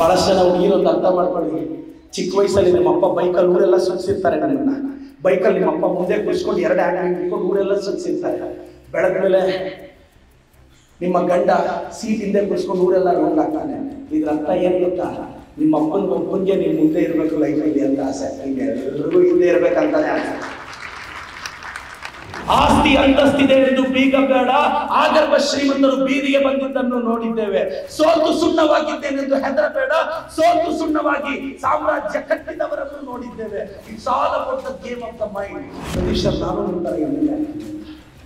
ಬಹಳಷ್ಟು ಜನ ಹುಡುಗಿರು ಒಂದು ಅರ್ಥ ಮಾಡ್ಕೊಳ್ಳಿ. ಚಿಕ್ಕ ವಯಸ್ಸಲ್ಲಿ ನಿಮ್ಮಪ್ಪ ಬೈಕಲ್ಲಿ ಊರೆಲ್ಲ ಸುತ್ತಿರ್ತಾರೆ. ನಮ್ಮನ್ನ ಬೈಕಲ್ಲಿ ನಿಮ್ಮಪ್ಪ ಮುಂದೆ ಕೂರಿಸ್ಕೊಂಡು 2 ಹ್ಯಾಂಡ್ ಹಿಡ್ಕೊಂಡು ಊರೆಲ್ಲ ಸುತ್ತಿರ್ತಾರೆ. ಬೆಳದ ಮೇಲೆ ನಿಮ್ಮ ಗಂಡ ಸೀಟ್ ಹಿಂದೆ ಕೂರಿಸ್ಕೊಂಡು ಊರೆಲ್ಲ ರೌಂಡ್ ಆಗ್ತಾನೆ. ಇದ್ರ ಅರ್ಥ ಏನು ಗೊತ್ತಾ? ನಿಮ್ಮ ಒಬ್ಬನಿಗೆ ನೀವು ಮುಂದೆ ಇರಬೇಕು ಲೈಫಲ್ಲಿ ಅಂತ ಆಸೆ. ಎಲ್ರಿಗೂ ಹಿಂದೆ ಇರ್ಬೇಕಂತಾನೆ ಆಸೆ. ಆಸ್ತಿ ಅಂತಸ್ತಿದೆ ಎಂದು ಬೀಗ ಬೇಡ, ಆಗರ್ಭ ಶ್ರೀಮಂತರು ಬೀದಿಗೆ ಬಂದಿದ್ದನ್ನು ನೋಡಿದ್ದೇವೆ. ಸೋತು ಸುಣ್ಣವಾಗಿದ್ದೇನೆಂದು ಹೆದರಬೇಡ, ಸೋತು ಸುಣ್ಣವಾಗಿ ಸಾಮ್ರಾಜ್ಯ ಕಟ್ಟಿದವರನ್ನು ನೋಡಿದ್ದೇವೆ. It's all about the game of the mind. Satish ನಾನು ನಂತರ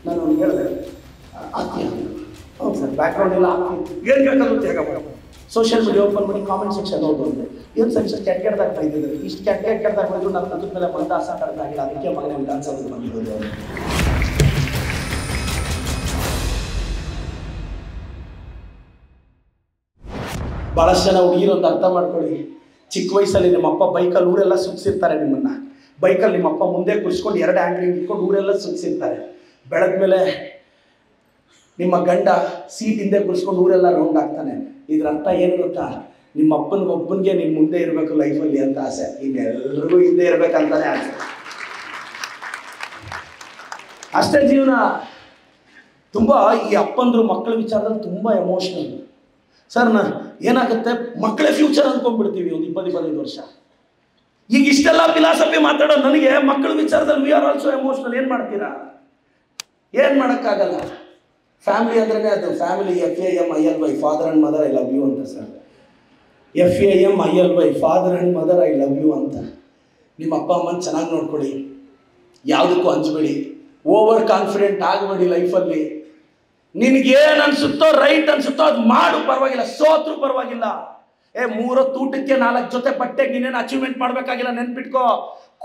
ನಾನು ಹೇಳಿದೆ ಆಗ್ತೀನಿ. ಹೌದು ಸರ್, ಬ್ಯಾಕ್ಗ್ರೌಂಡ್ ಎಲ್ಲ ಆಗ್ತೀನಿ. ಏನು ಬೇಕಾದ್ರೂ ಸೋಷಿಯಲ್ ಮೀಡಿಯಾ ಓಪನ್ ಮಾಡಿ ಕಾಮೆಂಟ್ ಸೆಕ್ಷನ್ ಹೋದ್ರು ಅಂದರೆ ಏನು ಸರ್ ಇಷ್ಟು ಕೆಟ್ಟದಾಗ ಬೈದಿದ್ದಾರೆ, ಇಷ್ಟು ಕೆಟ್ಟದಾಗ ಬೈದ್ರು ನನ್ನ ತದ ಮೇಲೆ ಬಂದ ಆಸ ಕಡ್ದಾಗಿಲ್ಲ, ಅದಕ್ಕೆ ಮಗನೇ ಡಾನ್ಸ್ ಆಗೋದು ಬಂದಿರೋದು. ಭಾಳಷ್ಟು ಜನ ಹುಡುಗಿರು ಒಂದು ಅರ್ಥ ಮಾಡ್ಕೊಳ್ಳಿ. ಚಿಕ್ಕ ವಯಸ್ಸಲ್ಲಿ ನಿಮ್ಮಪ್ಪ ಬೈಕಲ್ಲಿ ಊರೆಲ್ಲ ಸುತ್ತಿರ್ತಾರೆ. ನಿಮ್ಮನ್ನ ಬೈಕಲ್ಲಿ ನಿಮ್ಮಪ್ಪ ಮುಂದೆ ಕೂರಿಸ್ಕೊಂಡು 2 ಹ್ಯಾಂಡ್ ಇಟ್ಕೊಂಡು ಊರೆಲ್ಲ ಸುತ್ತಿರ್ತಾರೆ. ಬೆಳದ ಮೇಲೆ ನಿಮ್ಮ ಗಂಡ ಸೀಟ್ ಹಿಂದೆ ಕೂರಿಸ್ಕೊಂಡು ಊರೆಲ್ಲ ರೌಂಡ್ ಆಗ್ತಾನೆ. ಇದ್ರ ಅರ್ಥ ಏನು ಗೊತ್ತಾ? ನಿಮ್ಮ ಒಬ್ಬನಿಗೆ ನೀನು ಮುಂದೆ ಇರಬೇಕು ಲೈಫಲ್ಲಿ ಅಂತ ಆಸೆ. ಇನ್ನೆಲ್ರಿಗೂ ಹಿಂದೆ ಇರ್ಬೇಕಂತಾನೆ ಆಸೆ. ಅಷ್ಟೇ ಜೀವನ. ತುಂಬ ಈ ಅಪ್ಪಂದ್ರು ಮಕ್ಕಳ ವಿಚಾರದಲ್ಲಿ ತುಂಬ ಎಮೋಷ್ನಲ್ ಸರ್. ಏನಾಗುತ್ತೆ, ಮಕ್ಕಳೇ ಫ್ಯೂಚರ್ ಅಂದ್ಕೊಂಡ್ಬಿಡ್ತೀವಿ ಒಂದು 20-25 ವರ್ಷ. ಈಗ ಇಷ್ಟೆಲ್ಲ ಫಿಲಾಸಫಿ ಮಾತಾಡೋ ನನಗೆ ಮಕ್ಕಳ ವಿಚಾರದಲ್ಲಿ ವಿ ಆರ್ ಆಲ್ಸೋ ಎಮೋಷ್ನಲ್. ಏನು ಮಾಡ್ತೀರಾ? ಏನು ಮಾಡೋಕ್ಕಾಗಲ್ಲ. ಫ್ಯಾಮಿಲಿ ಅಂದ್ರೆ ಅದು family FAMILY father and mother I love you ಅಂತ sir. FAMILY father and mother I love you ಅಂತ. ನಿಮ್ಮ ಅಪ್ಪ ಅಮ್ಮನ ಚೆನ್ನಾಗಿ ನೋಡ್ಕೊಳ್ಳಿ, ಯಾವುದಕ್ಕೂ ಹಂಚಬೇಡಿ, ಓವರ್ ಕಾನ್ಫಿಡೆಂಟ್ ಆಗಬೇಡಿ ಲೈಫಲ್ಲಿ. ನಿನಗೇನು ಅನ್ಸುತ್ತೋ ರೈಟ್ ಅನ್ಸುತ್ತೋ ಅದು ಮಾಡು, ಪರವಾಗಿಲ್ಲ. ಸೋತ್ರು ಪರವಾಗಿಲ್ಲ. 3 ಹೊತ್ತು ಊಟಕ್ಕೆ 4 ಜೊತೆ ಬಟ್ಟೆಗೆ ನೀನೇನು ಅಚೀವ್ಮೆಂಟ್ ಮಾಡಬೇಕಾಗಿಲ್ಲ. ನೆನ್ಪಿಟ್ಕೋ,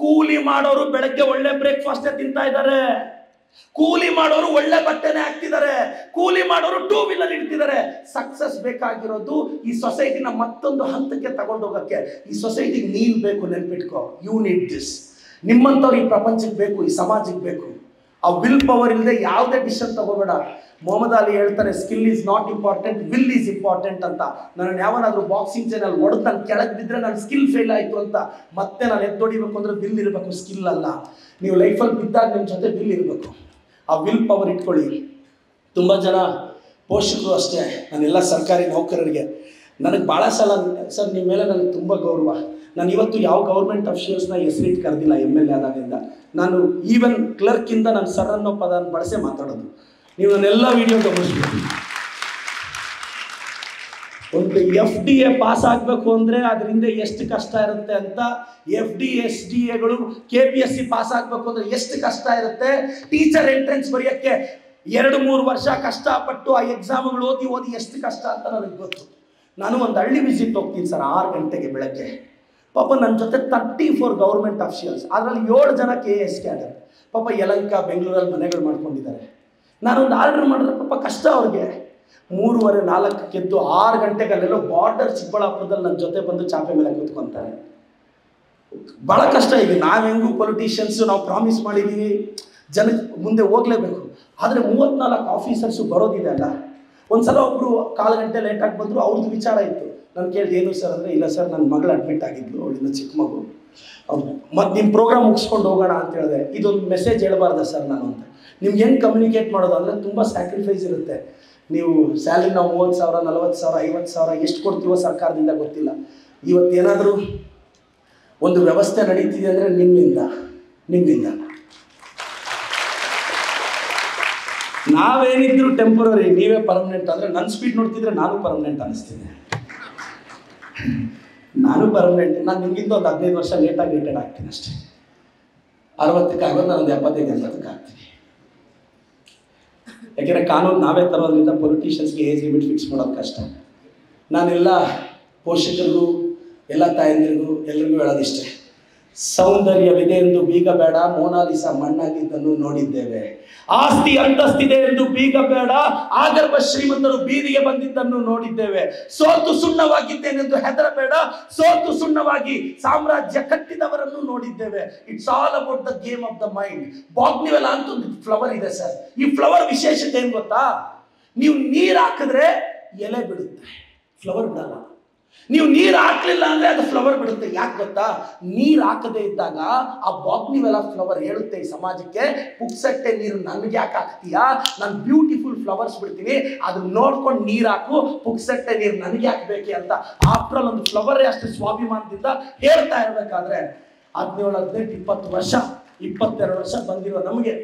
ಕೂಲಿ ಮಾಡೋರು ಬೆಳಗ್ಗೆ ಒಳ್ಳೆ ಬ್ರೇಕ್ಫಾಸ್ಟೇ ತಿಂತಾ ಇದ್ದಾರೆ. ಕೂಲಿ ಮಾಡೋರು ಒಳ್ಳೆ ಬಟ್ಟೆನೆ ಹಾಕ್ತಿದ್ದಾರೆ. ಕೂಲಿ ಮಾಡೋರು 2 ವೀಲರ್ ಇಡ್ತಿದ್ದಾರೆ. ಸಕ್ಸಸ್ ಬೇಕಾಗಿರೋದು ಈ ಸೊಸೈಟಿನ ಮತ್ತೊಂದು ಹಂತಕ್ಕೆ ತಗೊಂಡೋಗಕ್ಕೆ. ಈ ಸೊಸೈಟಿಗೆ ನೀನು ಬೇಕು, ನೆನ್ಪಿಟ್ಕೋ. You need this. ನಿಮ್ಮಂಥವ್ರು ಈ ಪ್ರಪಂಚಕ್ಕೆ ಬೇಕು, ಈ ಸಮಾಜಕ್ಕೆ ಬೇಕು. ಆ ವಿಲ್ ಪವರ್ ಇಲ್ಲದೆ ಯಾವುದೇ ಡಿಸಿಷನ್ ತಗೋಬೇಡ. ಮೊಹಮ್ಮದ್ ಅಲಿ ಹೇಳ್ತಾರೆ, skill is not important, will is important ಅಂತ. ನಾನು ಯಾವನಾದ್ರೂ ಬಾಕ್ಸಿಂಗ್ ಚಾನಲ್ ಹೊಡೆದು ನಾನು ಕೆಳಗೆ ಬಿದ್ದರೆ ನನ್ನ ಸ್ಕಿಲ್ ಫೇಲ್ ಆಯಿತು ಅಂತ ಮತ್ತೆ ನಾನು ಎದ್ದೊಡಿಬೇಕು ಅಂದರೆ ವಿಲ್ ಇರಬೇಕು, ಸ್ಕಿಲ್ ಅಲ್ಲ. ನೀವು ಲೈಫಲ್ಲಿ ಬಿದ್ದಾಗ ನಿಮ್ಮ ಜೊತೆ ವಿಲ್ ಇರಬೇಕು. ಆ ವಿಲ್ ಪವರ್ ಇಟ್ಕೊಳ್ಳಿ. ತುಂಬ ಜನ ಪೋಷಕರು ಅಷ್ಟೇ, ನಾನೆಲ್ಲ ಸರ್ಕಾರಿ ನೌಕರರಿಗೆ ನನಗೆ ಭಾಳ ಸಲ ಸರ್ ನಿಮ್ಮ ಮೇಲೆ ನನಗೆ ತುಂಬ ಗೌರವ. ನಾನು ಇವತ್ತು ಯಾವ ಗೌರ್ಮೆಂಟ್ ಅಫಿಷಿಯಲ್ಸ್ನ ಹೆಸರಿಟ್ಟು ಕರೆದಿಲ್ಲ. MLA ಆದಾಗಿಂದ ನಾನು ಈವನ್ ಕ್ಲರ್ಕಿಂದ ನಾನು ಸರ್ ಅನ್ನೋ ಪದನ ಬಳಸೇ ಮಾತಾಡೋದು. ನೀವು ನನ್ನೆಲ್ಲ ವಿಡಿಯೋ ಗಮನಿಸ್ಬೇಕು. ಒಂದು FDA ಪಾಸ್ ಆಗಬೇಕು ಅಂದರೆ ಅದರಿಂದ ಎಷ್ಟು ಕಷ್ಟ ಇರುತ್ತೆ ಅಂತ. FD SDAಗಳು KPSC ಪಾಸ್ ಆಗಬೇಕು ಅಂದರೆ ಎಷ್ಟು ಕಷ್ಟ ಇರುತ್ತೆ. ಟೀಚರ್ ಎಂಟ್ರೆನ್ಸ್ ಬರೆಯೋಕ್ಕೆ 2-3 ವರ್ಷ ಕಷ್ಟಪಟ್ಟು ಆ ಎಕ್ಸಾಮ್ಗಳು ಓದಿ ಎಷ್ಟು ಕಷ್ಟ ಅಂತ ನನಗೆ ಗೊತ್ತು. ನಾನು ಒಂದು ಹಳ್ಳಿ ವಿಸಿಟ್ ಹೋಗ್ತೀನಿ ಸರ್ 6 ಗಂಟೆಗೆ ಬೆಳಗ್ಗೆ. ಪಾಪ ನನ್ನ ಜೊತೆ 34 ಗೌರ್ಮೆಂಟ್ ಅಫಿಷಿಯಲ್ಸ್, ಅದರಲ್ಲಿ 7 ಜನ KS ಕ್ಯಾಡರ್. ಪಾಪ ಯಲಂಕ ಬೆಂಗಳೂರಲ್ಲಿ ಮನೆಗಳು ಮಾಡ್ಕೊಂಡಿದ್ದಾರೆ. ನಾನೊಂದು ಆರ್ಡರ್ ಮಾಡಿದ್ರೆ ಪಾಪ ಕಷ್ಟ ಅವ್ರಿಗೆ. 3:30-4ಕ್ಕೆ ಎದ್ದು 6 ಗಂಟೆಗೆ ಅಲ್ಲೆಲ್ಲೋ ಬಾರ್ಡರ್ ಚಿಕ್ಕಬಳ್ಳಾಪುರದಲ್ಲಿ ನನ್ನ ಜೊತೆ ಬಂದು ಚಾಪೆ ಮೇಲೆ ಕೂತ್ಕೊತಾರೆ. ಭಾಳ ಕಷ್ಟ. ಈಗ ನಾವು ಹೆಂಗೂ ಪೊಲಿಟಿಷಿಯನ್ಸು ನಾವು ಪ್ರಾಮಿಸ್ ಮಾಡಿದ್ದೀವಿ, ಜನಕ್ಕೆ ಮುಂದೆ ಹೋಗಲೇಬೇಕು. ಆದರೆ 34 ಆಫೀಸರ್ಸು ಬರೋದಿದೆ ಅಲ್ಲ. ಒಂದು ಸಲ ಒಬ್ಬರು 1/4 ಗಂಟೆ ಲೇಟಾಗಿ ಬಂದರು. ಅವ್ರದ್ದು ವಿಚಾರ ಇತ್ತು. ನಾನು ಕೇಳಿದೆ, ಏನು ಸರ್ ಅಂದರೆ, ಇಲ್ಲ ಸರ್ ನನ್ನ ಮಗಳು ಅಡ್ಮಿಟ್ ಆಗಿದ್ಲು, ಅವಳಿಂದ ಚಿಕ್ಕ ಮಗು, ಅವ್ರು ಮತ್ತು ನಿಮ್ಮ ಪ್ರೋಗ್ರಾಮ್ ಮುಗಿಸ್ಕೊಂಡು ಹೋಗೋಣ ಅಂತ ಹೇಳಿದೆ. ಇದೊಂದು ಮೆಸೇಜ್ ಹೇಳ್ಬಾರ್ದ ಸರ್ ನಾನು ಅಂತ. ನಿಮ್ಗೆ ಹೆಂಗೆ ಕಮ್ಯುನಿಕೇಟ್ ಮಾಡೋದು ಅಂದರೆ ತುಂಬ ಸ್ಯಾಕ್ರಿಫೈಸ್ ಇರುತ್ತೆ. ನೀವು ಸ್ಯಾಲ್ರಿ ನಾವು 30,000 40,000 50,000 ಎಷ್ಟು ಕೊಡ್ತೀವೋ ಸರ್ಕಾರದಿಂದ ಗೊತ್ತಿಲ್ಲ. ಇವತ್ತೇನಾದರೂ ಒಂದು ವ್ಯವಸ್ಥೆ ನಡೀತಿದೆ ಅಂದರೆ ನಿಮ್ಮಿಂದ. ನಾವೇನಿದ್ರು ಟೆಂಪರರಿ, ನೀವೇ ಪರ್ಮನೆಂಟ್. ಅಂದರೆ ನನ್ನ ಸ್ಪೀಡ್ ನೋಡ್ತಿದ್ರೆ ನಾನು ಪರ್ಮನೆಂಟ್ ಅನ್ನಿಸ್ತೀನಿ. ನಾನು ಪರ್ಮನೆಂಟ್. ನಾನು ನಿಮಗಿಂತ ಒಂದು 15 ವರ್ಷ ಲೇಟಾಗಿ ರಿಟೈರ್ಡ್ ಆಗ್ತೀನಿ ಅಷ್ಟೇ. 60ಕ್ಕೆ ಆಗೋದು ನಾನು ಒಂದು 75-80ಕ್ಕೆ ಆಗ್ತೀನಿ. ಯಾಕೆಂದರೆ ಕಾನೂನು ನಾವೇ ತರೋದ್ರಿಂದ ಪೊಲಿಟಿಷಿಯನ್ಸ್ಗೆ ಏಜ್ ಲಿಮಿಟ್ ಫಿಕ್ಸ್ ಮಾಡೋದು ಕಷ್ಟ. ನಾನೆಲ್ಲ ಪೋಷಕರಿಗೂ ಎಲ್ಲ ತಾಯಂದಿರಿಗೂ ಎಲ್ಲರಿಗೂ ಹೇಳೋದಿಷ್ಟೇ, ಸೌಂದರ್ಯವಿದೆ ಎಂದು ಬೀಗ ಬೇಡ, ಮೋನಾಲಿಸಾ ಮಣ್ಣಾಗಿದ್ದನ್ನು ನೋಡಿದ್ದೇವೆ. ಆಸ್ತಿ ಅಂತಸ್ತಿದೆ ಎಂದು ಬೀಗ ಬೇಡ, ಆಗರ್ಭ ಶ್ರೀಮಂತರು ಬೀದಿಗೆ ಬಂದಿದ್ದನ್ನು ನೋಡಿದ್ದೇವೆ. ಸೋತು ಸುಣ್ಣವಾಗಿದ್ದೇನೆಂದು ಹೆದರಬೇಡ, ಸೋತು ಸುಣ್ಣವಾಗಿ ಸಾಮ್ರಾಜ್ಯ ಕಟ್ಟಿದವರನ್ನು ನೋಡಿದ್ದೇವೆ. It's all about the game of the mind. ಬಾಗ್ನಿವೆಲ್ಲ ಅಂತ ಒಂದು ಫ್ಲವರ್ ಇದೆ ಸರ್. ಈ ಫ್ಲವರ್ ವಿಶೇಷತೆ ಏನು ಗೊತ್ತಾ? ನೀವು ನೀರು ಹಾಕಿದ್ರೆ ಎಲೆ ಬಿಡುತ್ತೆ, ಫ್ಲವರ್ ಬಿಡಲ್ಲ. ನೀವು ನೀರು ಹಾಕ್ಲಿಲ್ಲ ಅಂದ್ರೆ ಅದು ಫ್ಲವರ್ ಬಿಡುತ್ತೆ. ಯಾಕೆ ಗೊತ್ತಾ? ನೀರು ಹಾಕದೇ ಇದ್ದಾಗ ಆ ಬಾಗ್ನಿವೆಲ್ಲ ಫ್ಲವರ್ ಹೇಳುತ್ತೆ ಈ ಸಮಾಜಕ್ಕೆ, ಪುಕ್ಸಟ್ಟೆ ನೀರು ನನಗೆ ಯಾಕೆ ಹಾಕ್ತೀಯಾ, ನಾನು ಬ್ಯೂಟಿಫುಲ್ ಫ್ಲವರ್ಸ್ ಬಿಡ್ತೀನಿ, ಅದನ್ನ ನೋಡ್ಕೊಂಡು ನೀರು ಹಾಕು, ಪುಕ್ಸಟ್ಟೆ ನೀರು ನನಗೆ ಹಾಕ್ಬೇಕೆ ಅಂತ. ಆಫ್ಟರ್ ಆಲ್ ಒಂದು ಫ್ಲವರೇ ಅಷ್ಟು ಸ್ವಾಭಿಮಾನದಿಂದ ಹೇಳ್ತಾ ಇರಬೇಕಾದ್ರೆ 17, 18, 20 ವರ್ಷ 22 ವರ್ಷ ಬಂದಿರೋ ನಮಗೆ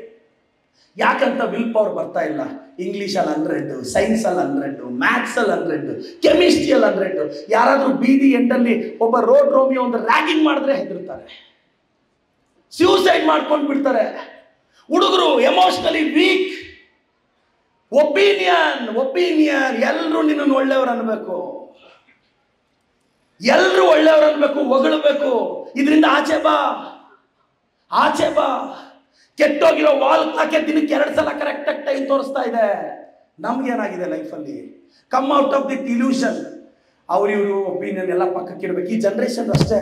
ಯಾಕಂತ ವಿಲ್ ಪವರ್ ಬರ್ತಾ ಇಲ್ಲ? ಇಂಗ್ಲೀಷಲ್ಲಿ 100, ಸೈನ್ಸಲ್ಲಿ 100, ಮ್ಯಾಥ್ಸಲ್ಲಿ 100, ಕೆಮಿಸ್ಟ್ರಿಯಲ್ಲಿ 100. ಯಾರಾದರೂ ಬೀದಿ ಎಂಡಲ್ಲಿ ಒಬ್ಬ ರೋಡ್ ರೋಮಿಯೋ ಒಂದು ರ್ಯಾಗಿಂಗ್ ಮಾಡಿದ್ರೆ ಹೆದರ್ತಾರೆ, ಸ್ಯೂಸೈಡ್ ಮಾಡ್ಕೊಂಡು ಬಿಡ್ತಾರೆ. ಹುಡುಗರು ಎಮೋಷನಲಿ ವೀಕ್. ಒಪಿನಿಯನ್ ಎಲ್ಲರೂ ನಿನ್ನನ್ನು ಒಳ್ಳೆಯವರು ಅನ್ಬೇಕು, ಎಲ್ಲರೂ ಒಳ್ಳೆಯವರು ಅನ್ಬೇಕು, ಹೊಗಳಬೇಕು. ಇದರಿಂದ ಆಚೆ ಬಾ. ಕೆಟ್ಟೋಗಿರೋ ವಾಲ್ ಕ್ಲಾಕೆ ದಿನಕ್ಕೆ 2 ಸಲ ಕರೆಕ್ಟಾಗಿ ಟೈಮ್ ತೋರಿಸ್ತಾ ಇದೆ. ನಮ್ಗೇನಾಗಿದೆ ಲೈಫಲ್ಲಿ? Come out of that illusion. ಇವರು ಒಪಿನಿಯನ್ ಎಲ್ಲ ಪಕ್ಕಕ್ಕೆ ಇಡಬೇಕು. ಈ ಜನ್ರೇಷನ್ ಅಷ್ಟೇ.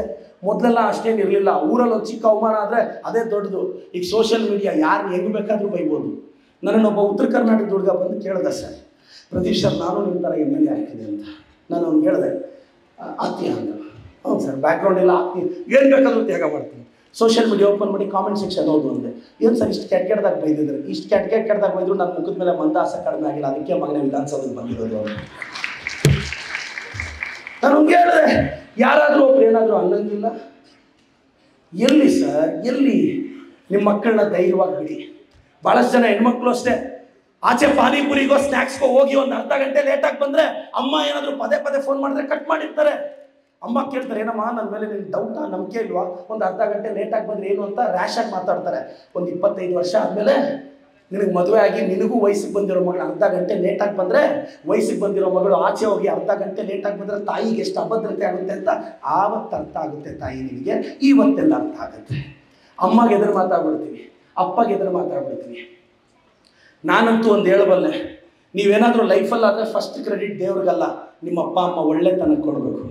ಮೊದಲೆಲ್ಲ ಅಷ್ಟೇನು ಇರಲಿಲ್ಲ. ಊರಲ್ಲಿ ಒಂದು ಚಿಕ್ಕ ಅವಮಾನ ಆದರೆ ಅದೇ ದೊಡ್ಡದು. ಈಗ ಸೋಷಿಯಲ್ ಮೀಡಿಯಾ ಯಾರು ಹೆಂಗೆ ಬೇಕಾದರೂ ಬೈಬೋದು. ನನ್ನನ್ನೊಬ್ಬ ಉತ್ತರ ಕರ್ನಾಟಕದ ಹುಡುಗ ಬಂದು ಕೇಳ್ದೆ, ಸರ್ ಪ್ರದೀಪ್ ಸರ್ ನಾನು ನಿಮ್ಮ ಥರ MLA ಆಗ್ತೀನಿ ಅಂತ. ನಾನು ಅವ್ನು ಹೇಳಿದೆ, ಆಗ್ತೀಯ ಅಂತ. ಹೌದು ಸರ್, ಬ್ಯಾಕ್ಗ್ರೌಂಡ್ ಎಲ್ಲ ಆಗ್ತೀನಿ, ಏನು ಬೇಕಾದರೂ ತ್ಯಾಗ ಮಾಡ್ತೀನಿ. ಸೋಷಿಯಲ್ ಮೀಡಿಯಾ ಓಪನ್ ಮಾಡಿ ಕಾಮೆಂಟ್ ಸೆಕ್ಷನ್ ಓದು ಅಂದೆ. ಏನು ಸರ್ ಇಷ್ಟು ಕೆಟ್ಟದಾಗ ಬೈದಿದ್ರು, ಇಷ್ಟು ಕೆಟ್ಟದಾಗ ಬೈದ್ರು, ನನ್ನ ಮುಖದ ಮೇಲೆ ಮಂದಹಾಸ ಕಡಿಮೆ ಆಗಿಲ್ಲ, ಅದಕ್ಕೆ ಮಗನೇ ವಿಧಾನಸೌಧಕ್ಕೆ ಬಂದಿರೋದು. ನಾನು ಹೇಳಿದೆ, ಯಾರಾದರೂ ಒಬ್ರು ಏನಾದರೂ ಅನ್ನೋಂಗಿಲ್ಲ. ಎಲ್ಲಿ ಸರ್, ಎಲ್ಲಿ? ನಿಮ್ಮ ಮಕ್ಕಳನ್ನ ಧೈರ್ಯವಾಗಿ ಬಿಡಿ. ಭಾಳಷ್ಟು ಜನ ಹೆಣ್ಮಕ್ಳು ಅಷ್ಟೇ, ಆಚೆ ಪಾನಿಪುರಿಗೋ ಸ್ನ್ಯಾಕ್ಸ್ಗೋ ಹೋಗಿ ಒಂದು ಅರ್ಧ ಗಂಟೆ ಲೇಟಾಗಿ ಬಂದರೆ ಅಮ್ಮ ಏನಾದರೂ ಪದೇ ಫೋನ್ ಮಾಡಿದ್ರೆ ಕಟ್ ಮಾಡಿರ್ತಾರೆ. ಅಮ್ಮ ಕೇಳ್ತಾರೆ, ಏನಮ್ಮ ನನ್ನ ಮೇಲೆ ನಿನ್ನ ಡೌಟಾ, ನಂಬಿಕೆ ಇಲ್ವಾ, ಒಂದು ಅರ್ಧ ಗಂಟೆ ಲೇಟಾಗಿ ಬಂದರೆ ಏನು ಅಂತ ರ್ಯಾಶಾಗಿ ಮಾತಾಡ್ತಾರೆ. ಒಂದು 25 ವರ್ಷ ಆದಮೇಲೆ ನಿನಗೆ ಮದುವೆ ಆಗಿ ನಿನಗೂ ವಯಸ್ಸಿಗೆ ಬಂದಿರೋ ಮಗಳು ಅರ್ಧ ಗಂಟೆ ಲೇಟಾಗಿ ಬಂದರೆ, ವಯಸ್ಸಿಗೆ ಬಂದಿರೋ ಮಗಳು ಆಚೆ ಹೋಗಿ ಅರ್ಧ ಗಂಟೆ ಲೇಟಾಗಿ ಬಂದರೆ ತಾಯಿಗೆ ಎಷ್ಟು ಅಭದ್ರತೆ ಆಗುತ್ತೆ ಅಂತ ಆವತ್ತು ಅರ್ಥ ಆಗುತ್ತೆ ತಾಯಿ ನಿನಗೆ. ಇವತ್ತೆಲ್ಲ ಅರ್ಥ ಆಗುತ್ತೆ. ಅಮ್ಮಗೆ ಎದುರು ಮಾತಾಡ್ಬಿಡ್ತೀವಿ, ಅಪ್ಪಗೆ ಎದುರು ಮಾತಾಡ್ಬಿಡ್ತೀವಿ. ನಾನಂತೂ ಒಂದು ಹೇಳಬಲ್ಲೆ, ನೀವೇನಾದರೂ ಲೈಫಲ್ಲಾದರೆ ಫಸ್ಟ್ ಕ್ರೆಡಿಟ್ ದೇವ್ರಿಗಲ್ಲ, ನಿಮ್ಮ ಅಪ್ಪ ಅಮ್ಮ ಒಳ್ಳೆತನಕ್ಕೆ ಕೊಡಬೇಕು.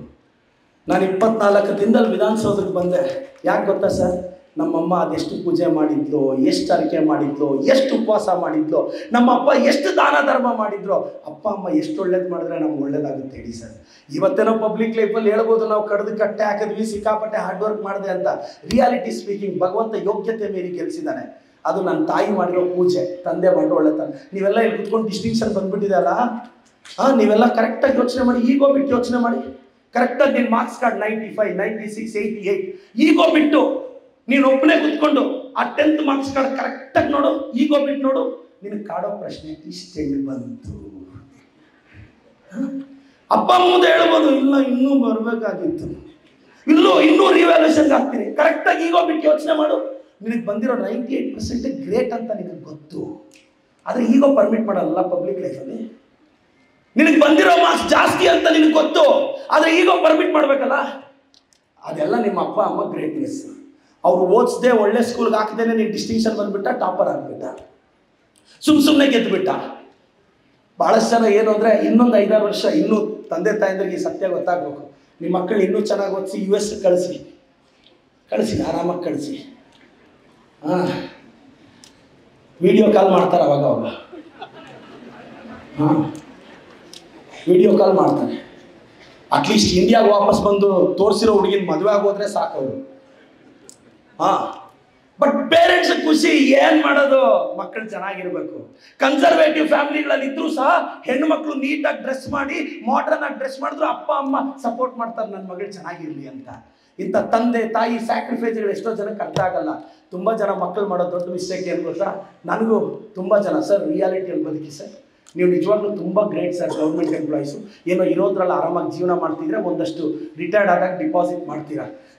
ನಾನು 24 ದಿನದಲ್ಲಿ ವಿಧಾನಸೌಧಕ್ಕೆ ಬಂದೆ. ಯಾಕೆ ಗೊತ್ತಾ ಸರ್? ನಮ್ಮಮ್ಮ ಅದೆಷ್ಟು ಪೂಜೆ ಮಾಡಿದ್ಲು, ಎಷ್ಟು ಅರಿಕೆ ಮಾಡಿದ್ಲು, ಎಷ್ಟು ಉಪವಾಸ ಮಾಡಿದ್ಲು, ನಮ್ಮಪ್ಪ ಎಷ್ಟು ದಾನ ಧರ್ಮ ಮಾಡಿದ್ರು. ಅಪ್ಪ ಅಮ್ಮ ಎಷ್ಟು ಒಳ್ಳೇದು ಮಾಡಿದ್ರೆ ನಮ್ಗೆ ಒಳ್ಳೇದಾಗುತ್ತೆ ಹೇಳಿ ಸರ್. ಇವತ್ತೇನೋ ಪಬ್ಲಿಕ್ ಲೈಫಲ್ಲಿ ಹೇಳ್ಬೋದು ನಾವು ಕಡ್ದು ಕಟ್ಟೆ ಹಾಕಿದ್ವಿ, ಸಿಕ್ಕಾಪಟ್ಟೆ ಹಾರ್ಡ್ ವರ್ಕ್ ಮಾಡಿದೆ ಅಂತ. ರಿಯಾಲಿಟಿ ಸ್ಪೀಕಿಂಗ್, ಭಗವಂತ ಯೋಗ್ಯತೆ ಮೀರಿ ಗೆಲ್ಸಿದ್ದಾನೆ. ಅದು ನನ್ನ ತಾಯಿ ಮಾಡಿರೋ ಪೂಜೆ, ತಂದೆ ಮಾಡಿರೋ ಒಳ್ಳೆತನ. ನೀವೆಲ್ಲ ಇಲ್ಲಿ ಕುತ್ಕೊಂಡು ಡಿಸ್ಟಿಂಕ್ಷನ್ ಬಂದ್ಬಿಟ್ಟಿದೆ ಅಲ್ಲ, ನೀವೆಲ್ಲ ಕರೆಕ್ಟಾಗಿ ಯೋಚನೆ ಮಾಡಿ, ಈಗೋ ಬಿಟ್ಟು ಯೋಚನೆ ಮಾಡಿ. ಕರೆಕ್ಟಾಗಿ ನಿನ್ನ ಮಾರ್ಕ್ಸ್ ಕಾರ್ಡ್ 95, 96, 88 ಈಗೋ ಬಿಟ್ಟು ನೀನು ಒಬ್ಬನೇ ಕೂತ್ಕೊಂಡು ಆ 10th ಮಾರ್ಕ್ಸ್ ಕಾರ್ಡ್ ಕರೆಕ್ಟಾಗಿ ನೋಡು, ಈಗೋ ಬಿಟ್ಟು ನೋಡು, ನಿನಗೆ ಕಾಡೋ ಪ್ರಶ್ನೆ ಇಷ್ಟೆಲ್ಲಿ ಬಂತು? ಅಪ್ಪ ಮುಂದೆ ಹೇಳ್ಬೋದು, ಇಲ್ಲ ಇನ್ನೂ ಬರಬೇಕಾಗಿತ್ತು, ಇನ್ನೂ ರಿವ್ಯಾಲ್ಯೂಷನ್ಗೆ ಆಗ್ತೀನಿ. ಕರೆಕ್ಟಾಗಿ ಈಗೋ ಬಿಟ್ಟು ಯೋಚನೆ ಮಾಡು. ನಿನಗೆ ಬಂದಿರೋ 98% ಗ್ರೇಟ್ ಅಂತ ನಿನಗೆ ಗೊತ್ತು. ಆದರೆ ಈಗೋ ಪರ್ಮಿಟ್ ಮಾಡಲ್ಲ ಪಬ್ಲಿಕ್ ಲೈಫಲ್ಲಿ. ನಿನಗೆ ಬಂದಿರೋ ಮಾರ್ಕ್ಸ್ ಜಾಸ್ತಿ ಅಂತ ನಿನಗೆ ಗೊತ್ತು, ಆದರೆ ಈಗೋ ಪರ್ಮಿಟ್ ಮಾಡಬೇಕಲ್ಲ. ಅದೆಲ್ಲ ನಿಮ್ಮ ಅಪ್ಪ ಅಮ್ಮ ಗ್ರೇಟ್ನೆಸ್. ಅವ್ರು ಓದಿಸದೆ ಒಳ್ಳೆ ಸ್ಕೂಲ್ಗೆ ಹಾಕಿದೇನೆ ನೀನು ಡಿಸ್ಟಿಂಕ್ಷನ್ ಬಂದುಬಿಟ್ಟ, ಟಾಪರ್ ಆಗಿಬಿಟ್ಟ, ಸುಮ್ಮನೆ ಗೆದ್ದುಬಿಟ್ಟ. ಭಾಳಷ್ಟು ಜನ ಏನು ಅಂದರೆ ಇನ್ನೊಂದು 5-6 ವರ್ಷ ಇನ್ನೂ ತಂದೆ ತಾಯಂದ್ರಿಗೆ ಸತ್ಯ ಗೊತ್ತಾಗಬೇಕು. ನಿಮ್ಮ ಮಕ್ಕಳು ಇನ್ನೂ ಚೆನ್ನಾಗಿ ಓದಿಸಿ US ಕಳಿಸಿ ಆರಾಮಾಗಿ ಕಳಿಸಿ. ವಿಡಿಯೋ ಕಾಲ್ ಮಾಡ್ತಾರೆ ಅವಾಗ ವಿಡಿಯೋ ಕಾಲ್ ಮಾಡ್ತಾನೆ. ಅಟ್ಲೀಸ್ಟ್ ಇಂಡಿಯಾಗೆ ವಾಪಸ್ ಬಂದು ತೋರಿಸಿರೋ ಹುಡುಗಿನ ಮದುವೆ ಆಗೋದ್ರೆ ಸಾಕವರು. ಬಟ್ ಪೇರೆಂಟ್ಸ್ ಖುಷಿ, ಏನು ಮಾಡೋದು, ಮಕ್ಕಳು ಚೆನ್ನಾಗಿರ್ಬೇಕು. ಕನ್ಸರ್ವೇಟಿವ್ ಫ್ಯಾಮಿಲಿಗಳಲ್ಲಿ ಇದ್ರೂ ಸಹ ಹೆಣ್ಣು ಮಕ್ಕಳು ನೀಟಾಗಿ ಡ್ರೆಸ್ ಮಾಡಿ, ಮಾಡರ್ನ್ ಆಗಿ ಡ್ರೆಸ್ ಮಾಡಿದ್ರು ಅಪ್ಪ ಅಮ್ಮ ಸಪೋರ್ಟ್ ಮಾಡ್ತಾರೆ, ನನ್ನ ಮಗಳು ಚೆನ್ನಾಗಿರಲಿ ಅಂತ. ಇಂಥ ತಂದೆ ತಾಯಿ ಸ್ಯಾಕ್ರಿಫೈಸ್ಗಳು ಎಷ್ಟೋ ಜನಕ್ಕೆ ಅರ್ಥ ಆಗಲ್ಲ. ತುಂಬ ಜನ ಮಕ್ಕಳು ಮಾಡೋ ದೊಡ್ಡ ಮಿಸ್ಟೇಕ್ ಏನು ಗೊತ್ತಾ? ನನಗೂ ತುಂಬ ಜನ, ಸರ್ ರಿಯಾಲಿಟಿಯಲ್ಲಿ ಬದುಕಿ ಸರ್, ನೀವು ನಿಜವಾಗ್ಲೂ ತುಂಬ ಗ್ರೇಟ್ ಸರ್, ಗೌರ್ಮೆಂಟ್ ಎಂಪ್ಲಾಯೀಸು ಏನೋ ಇರೋದ್ರಲ್ಲಿ ಆರಾಮಾಗಿ ಜೀವನ ಮಾಡ್ತಿದ್ರೆ ಒಂದಷ್ಟು ರಿಟೈರ್ಡ್ ಆದಾಗ ಡಿಪಾಸಿಟ್ ಮಾಡ್ತೀರಾ.